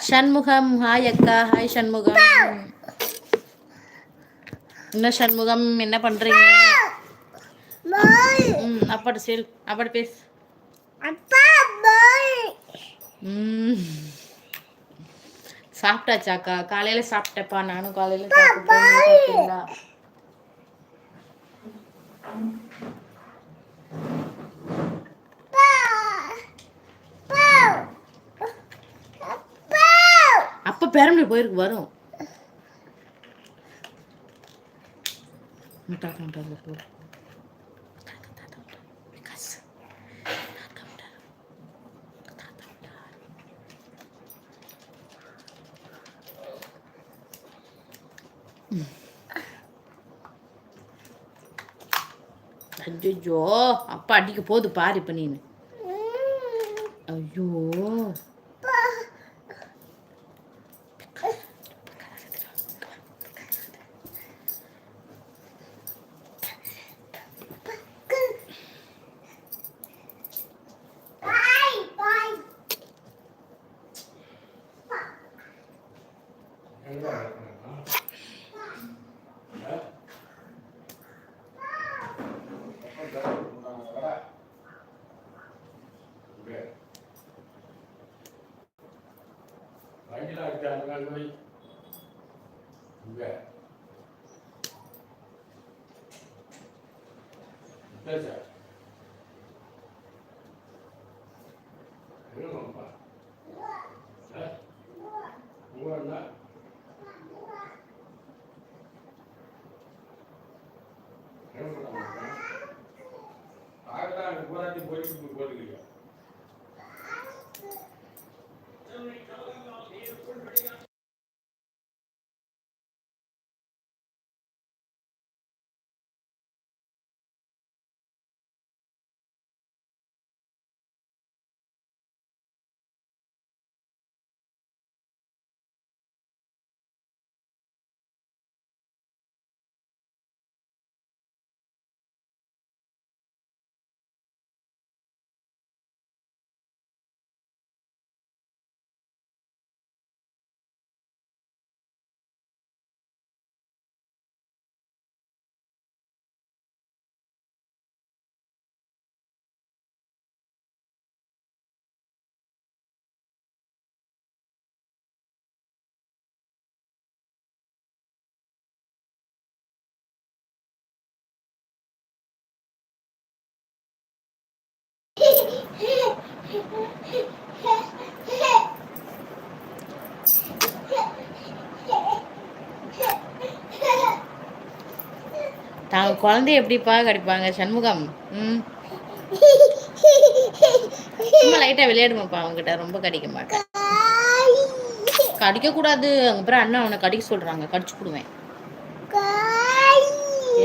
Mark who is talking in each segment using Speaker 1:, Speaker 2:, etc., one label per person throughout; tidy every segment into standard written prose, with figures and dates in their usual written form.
Speaker 1: Shanmugam hi அக்கா. Hi Shanmugam. என்ன சண்முகம் என்ன பண்றீங்க? அப்பாட்ட சேல் அப்பாட்ட பேசு. சாப்பிட்டாச்சாக்கா? காலையில சாப்பிட்டப்பா. நானும் காலையில சாப்பிட்டீங்களா? அப்ப பெரம்பலூர் போயிருக்கு வரும். ஐயோ அப்பா அடிக்க போது பாரு இப்ப நீனு. ஐயோ தாங்க குழந்தைய எப்படிப்பா கடிப்பாங்க சண்முகம்? சும்மா லைட்டா விளையாடுமாப்பா அவங்ககிட்ட, ரொம்ப கடிக்க மாட்டேன். கடிக்க கூடாது. அப்புறம் அண்ணா அவனை கடிக்க சொல்றாங்க, கடிச்சு கொடுவேன்.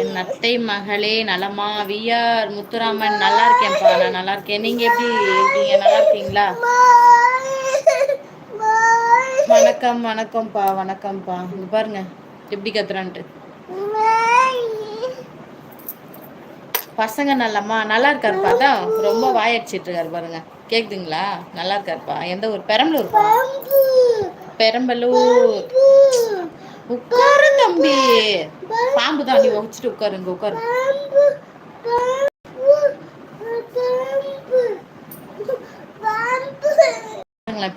Speaker 1: என் அத்தை மகளே நலமா? விஆர் முத்துராமன் நல்லா இருக்கேன்ப்பா. நான் நல்லா இருக்கேன். நீங்க எப்படி இருக்கீங்க? நல்லா இருக்கீங்களா? வணக்கம் வணக்கம்ப்பா. வணக்கம்ப்பா. இங்க பாருங்க எப்படி கத்துறான்ட்டு. பசங்க நல்லம்மா நல்லா இருக்காருப்பா. தான் ரொம்ப வாயடிச்சிட்டு இருக்காரு பாருங்க. கேக்குதுங்களா? நல்லா இருக்காருப்பா. எந்த ஊர்? பெரம்பலூர்ப்பா. பெரம்பலூர். உட்காரு தம்பி. பாம்பு தான், நீ வச்சுட்டு உட்காருங்க. உட்காரு.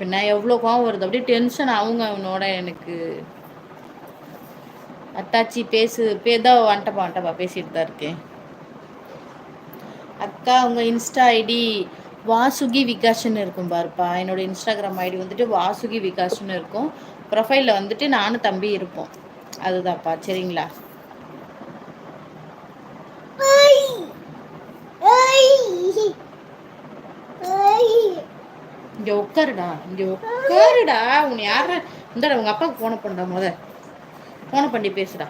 Speaker 1: பின்ன எவ்வளவு கோவம் வருது. அப்படியே டென்ஷன் ஆகுங்க அவனோட எனக்கு. அத்தாச்சி பேசு. பேதா வந்துட்டப்பா பேசிட்டு தான் இருக்கேன். அக்கா உங்கள் இன்ஸ்டா ஐடி வாசுகி விகாஷ்னு இருக்கும் பாருப்பா. என்னோட இன்ஸ்டாகிராம் ஐடி வந்துட்டு வாசுகி விகாஷ்னு இருக்கும். ப்ரொஃபைலில் வந்துட்டு நானும் தம்பி இருப்போம். அதுதான்ப்பா. சரிங்களா? இங்கே உட்காருடா. இங்கே உட்காருடா. உன்னை யார இந்த உங்கள் அப்பாவுக்கு ஃபோனை பண்ணுறா. ஃபோனை பண்ணி பேசுடா.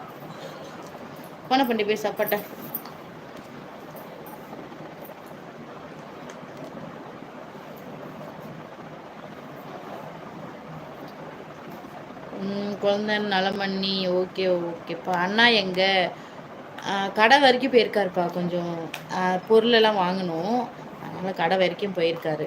Speaker 1: ஃபோனை பண்ணி பேசு அப்பாட்ட. குழந்தை நலமண்ணி. ஓகே ஓகேப்பா. அண்ணா எங்க? கடை வரைக்கும் போயிருக்காருப்பா. கொஞ்சம் பொருளெல்லாம் வாங்கணும், அதனால் கடை வரைக்கும் போயிருக்காரு.